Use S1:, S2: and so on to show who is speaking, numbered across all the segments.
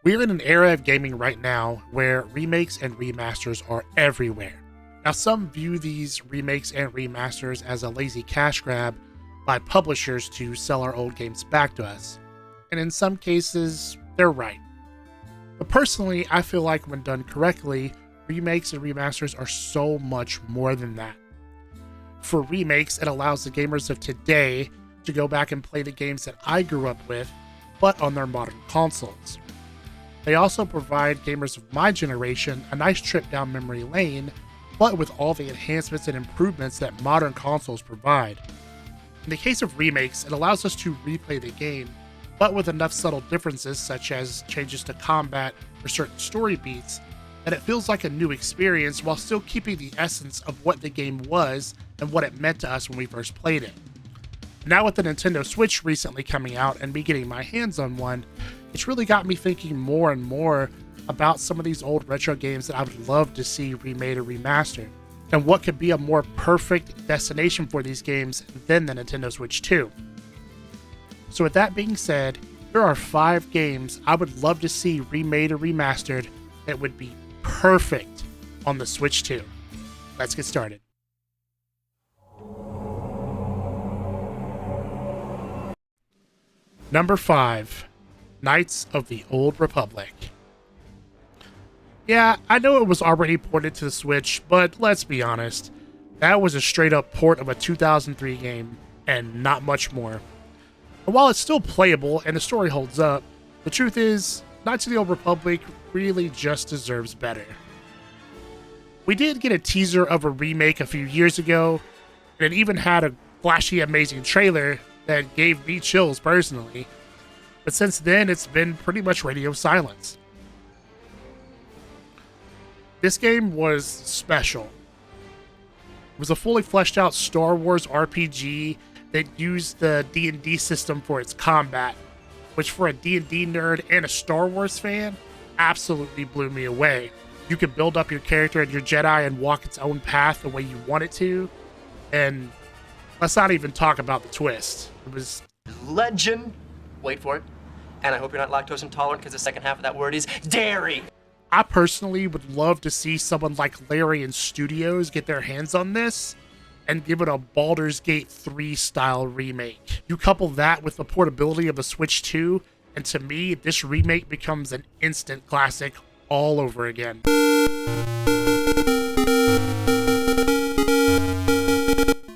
S1: We're in an era of gaming right now where remakes and remasters are everywhere. Now, some view these remakes and remasters as a lazy cash grab by publishers to sell our old games back to us. And in some cases, they're right. But personally, I feel like when done correctly, remakes and remasters are so much more than that. For remakes, it allows the gamers of today to go back and play the games that I grew up with, but on their modern consoles. They also provide gamers of my generation a nice trip down memory lane, but with all the enhancements and improvements that modern consoles provide. In the case of remakes, it allows us to replay the game, but with enough subtle differences such as changes to combat or certain story beats, that it feels like a new experience while still keeping the essence of what the game was and what it meant to us when we first played it. Now with the Nintendo Switch recently coming out and me getting my hands on one, it's really got me thinking more and more about some of these old retro games that I would love to see remade or remastered, and what could be a more perfect destination for these games than the Nintendo Switch 2. So with that being said, there are 5 games I would love to see remade or remastered that would be perfect on the Switch 2. Let's get started. Number 5. Knights of the Old Republic. Yeah, I know it was already ported to the Switch, but let's be honest, that was a straight up port of a 2003 game, and not much more. And while it's still playable and the story holds up, the truth is, Knights of the Old Republic really just deserves better. We did get a teaser of a remake a few years ago, and it even had a flashy, amazing trailer that gave me chills personally. But since then, it's been pretty much radio silence. This game was special. It was a fully fleshed out Star Wars RPG that used the D&D system for its combat, which for a D&D nerd and a Star Wars fan, absolutely blew me away. You could build up your character and your Jedi and walk its own path the way you want it to, and let's not even talk about the twist. It was
S2: legend. Wait for it. And I hope you're not lactose intolerant because the second half of that word is dairy.
S1: I personally would love to see someone like Larian Studios get their hands on this and give it a Baldur's Gate 3 style remake. You couple that with the portability of the Switch 2, and to me, this remake becomes an instant classic all over again.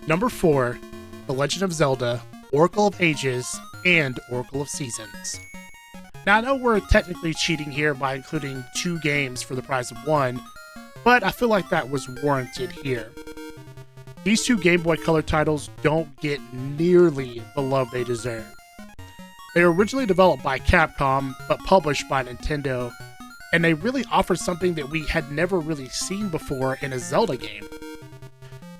S1: Number 4, The Legend of Zelda, Oracle of Ages, and Oracle of Seasons. Now, I know we're technically cheating here by including 2 games for the price of 1, but I feel like that was warranted here. These 2 Game Boy Color titles don't get nearly the love they deserve. They were originally developed by Capcom, but published by Nintendo, and they really offered something that we had never really seen before in a Zelda game.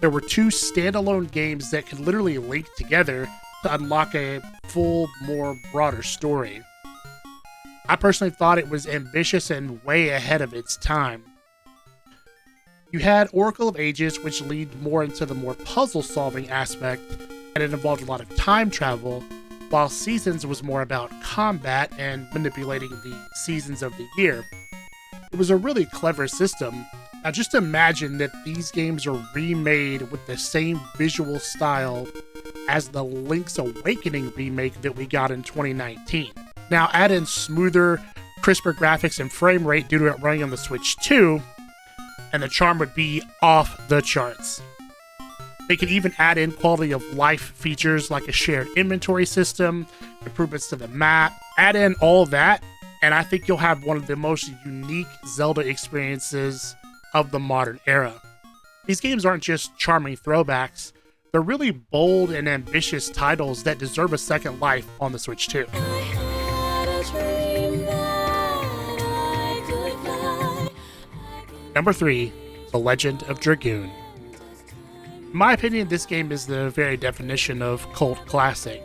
S1: There were 2 standalone games that could literally link together to unlock a full, more broader story. I personally thought it was ambitious and way ahead of its time. You had Oracle of Ages, which leaned more into the more puzzle-solving aspect, and it involved a lot of time travel, while Seasons was more about combat and manipulating the seasons of the year. It was a really clever system. Now just imagine that these games are remade with the same visual style as the Link's Awakening remake that we got in 2019. Now add in smoother, crisper graphics and frame rate due to it running on the Switch 2, and the charm would be off the charts. They could even add in quality of life features like a shared inventory system, improvements to the map, add in all that, and I think you'll have one of the most unique Zelda experiences of the modern era. These games aren't just charming throwbacks, they're really bold and ambitious titles that deserve a second life on the Switch 2. Number 3, The Legend of Dragoon. In my opinion, this game is the very definition of cult classic.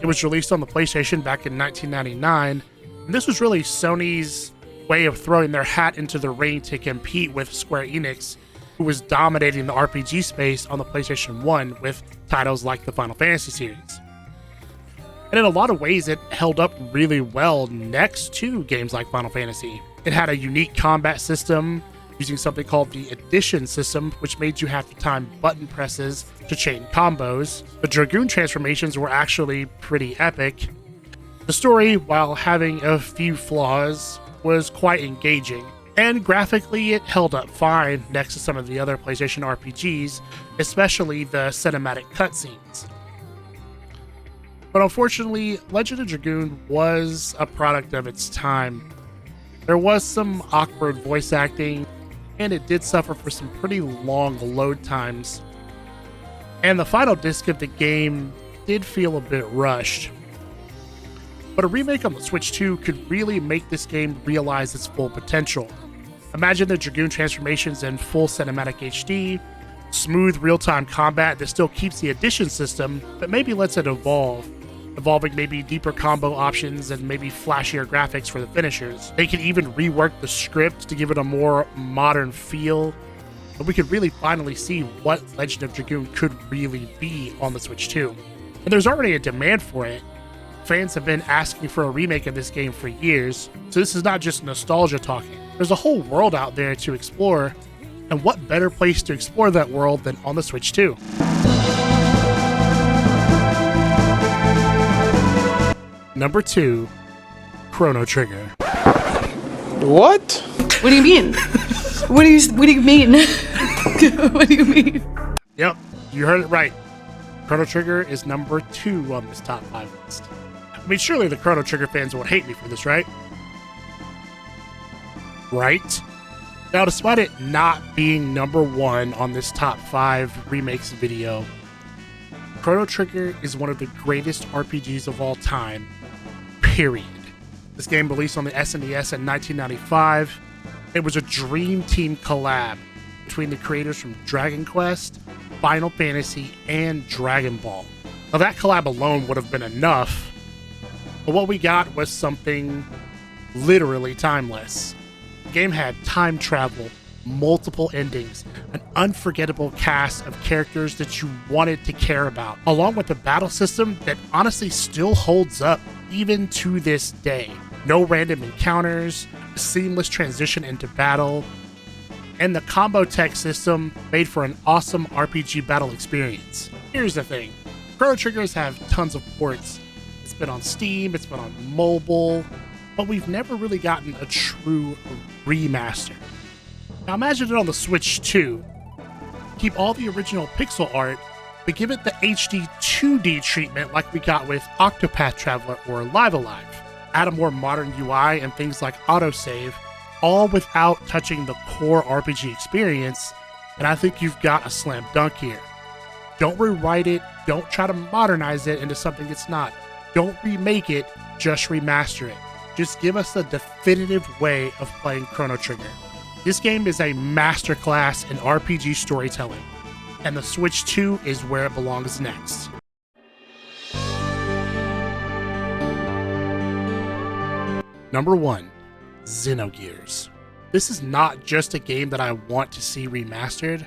S1: It was released on the PlayStation back in 1999, and this was really Sony's way of throwing their hat into the ring to compete with Square Enix, who was dominating the RPG space on the PlayStation 1 with titles like the Final Fantasy series. And in a lot of ways, it held up really well next to games like Final Fantasy. It had a unique combat system using something called the addition system, which made you have to time button presses to chain combos. The Dragoon transformations were actually pretty epic. The story, while having a few flaws, was quite engaging. And graphically, it held up fine next to some of the other PlayStation RPGs, especially the cinematic cutscenes. But unfortunately, Legend of Dragoon was a product of its time. There was some awkward voice acting, and it did suffer for some pretty long load times. And the final disc of the game did feel a bit rushed. But a remake on the Switch 2 could really make this game realize its full potential. Imagine the Dragoon transformations in full cinematic HD, smooth real-time combat that still keeps the addition system, but maybe lets it evolve. Involving maybe deeper combo options and maybe flashier graphics for the finishers. They could even rework the script to give it a more modern feel. But we could really finally see what Legend of Dragoon could really be on the Switch 2. And there's already a demand for it. Fans have been asking for a remake of this game for years, so this is not just nostalgia talking. There's a whole world out there to explore, and what better place to explore that world than on the Switch 2? Number 2, Chrono Trigger.
S3: What?
S4: What do you mean? What do you mean? What do you mean?
S1: Yep, you heard it right. Chrono Trigger is number 2 on this top 5 list. I mean, surely the Chrono Trigger fans won't hate me for this, right? Right? Now, despite it not being number 1 on this top 5 remakes video, Chrono Trigger is one of the greatest RPGs of all time, period. This game released on the SNES in 1995. It was a Dream Team collab between the creators from Dragon Quest, Final Fantasy, and Dragon Ball. Now that collab alone would have been enough, but what we got was something literally timeless. The game had time travel, multiple endings, an unforgettable cast of characters that you wanted to care about, along with a battle system that honestly still holds up even to this day. No random encounters, a seamless transition into battle, and the combo tech system made for an awesome RPG battle experience. Here's the thing, Chrono Triggers have tons of ports. It's been on Steam, it's been on mobile, but we've never really gotten a true remaster. Now imagine it on the Switch 2. Keep all the original pixel art, but give it the HD 2D treatment like we got with Octopath Traveler or Live Alive. Add a more modern UI and things like autosave, all without touching the core RPG experience, and I think you've got a slam dunk here. Don't rewrite it, don't try to modernize it into something it's not. Don't remake it, just remaster it. Just give us a definitive way of playing Chrono Trigger. This game is a masterclass in RPG storytelling, and the Switch 2 is where it belongs next. Number 1, Xenogears. This is not just a game that I want to see remastered.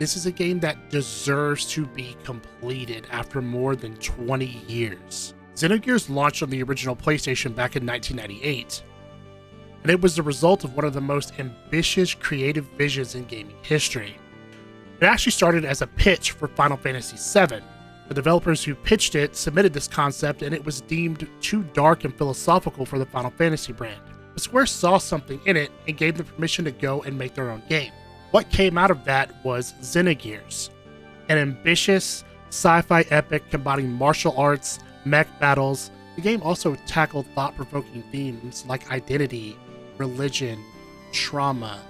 S1: This is a game that deserves to be completed after more than 20 years. Xenogears launched on the original PlayStation back in 1998, and it was the result of one of the most ambitious creative visions in gaming history. It actually started as a pitch for Final Fantasy VII. The developers who pitched it submitted this concept, and it was deemed too dark and philosophical for the Final Fantasy brand. But Square saw something in it and gave them permission to go and make their own game. What came out of that was Xenogears, an ambitious sci-fi epic combining martial arts, mech battles. The game also tackled thought-provoking themes like identity, religion, trauma,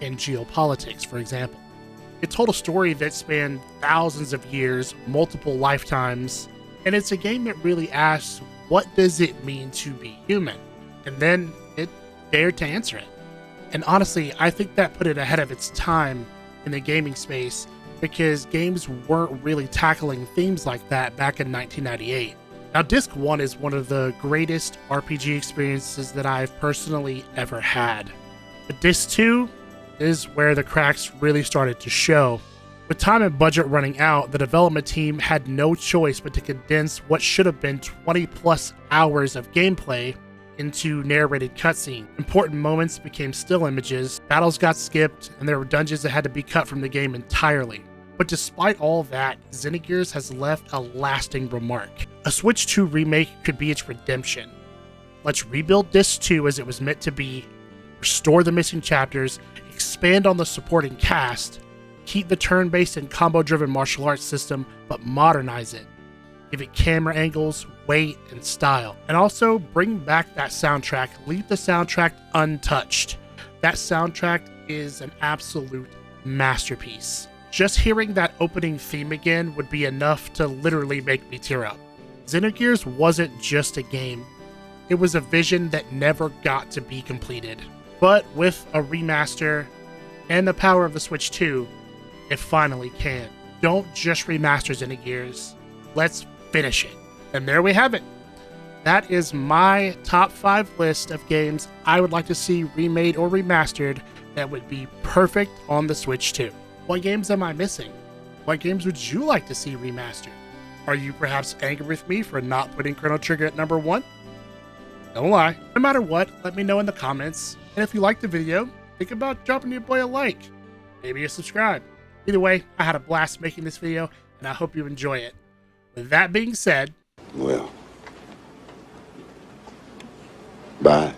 S1: and geopolitics, for example. It told a story that spanned thousands of years, multiple lifetimes, and it's a game that really asks, what does it mean to be human? And then it dared to answer it. And honestly, I think that put it ahead of its time in the gaming space, because games weren't really tackling themes like that back in 1998. Now, Disc 1 is one of the greatest RPG experiences that I've personally ever had. But Disc 2 is where the cracks really started to show. With time and budget running out, the development team had no choice but to condense what should have been 20 plus hours of gameplay into narrated cutscene. Important moments became still images, battles got skipped, and there were dungeons that had to be cut from the game entirely. But despite all that, Xenogears has left a lasting remark. A Switch 2 remake could be its redemption. Let's rebuild Disc 2 as it was meant to be, restore the missing chapters, expand on the supporting cast, keep the turn-based and combo-driven martial arts system, but modernize it. Give it camera angles, weight, and style. And also bring back that soundtrack. Leave the soundtrack untouched. That soundtrack is an absolute masterpiece. Just hearing that opening theme again would be enough to literally make me tear up. Xenogears wasn't just a game. It was a vision that never got to be completed. But with a remaster and the power of the Switch 2, it finally can. Don't just remaster Xenogears. Let's finish it. And there we have it. That is my top 5 list of games I would like to see remade or remastered that would be perfect on the Switch 2. What games am I missing? What games would you like to see remastered? Are you perhaps angry with me for not putting Chrono Trigger at number 1? Don't lie. No matter what, let me know in the comments. And if you liked the video, think about dropping your boy a like. Maybe a subscribe. Either way, I had a blast making this video, and I hope you enjoy it. With that being said,
S3: Well, bye.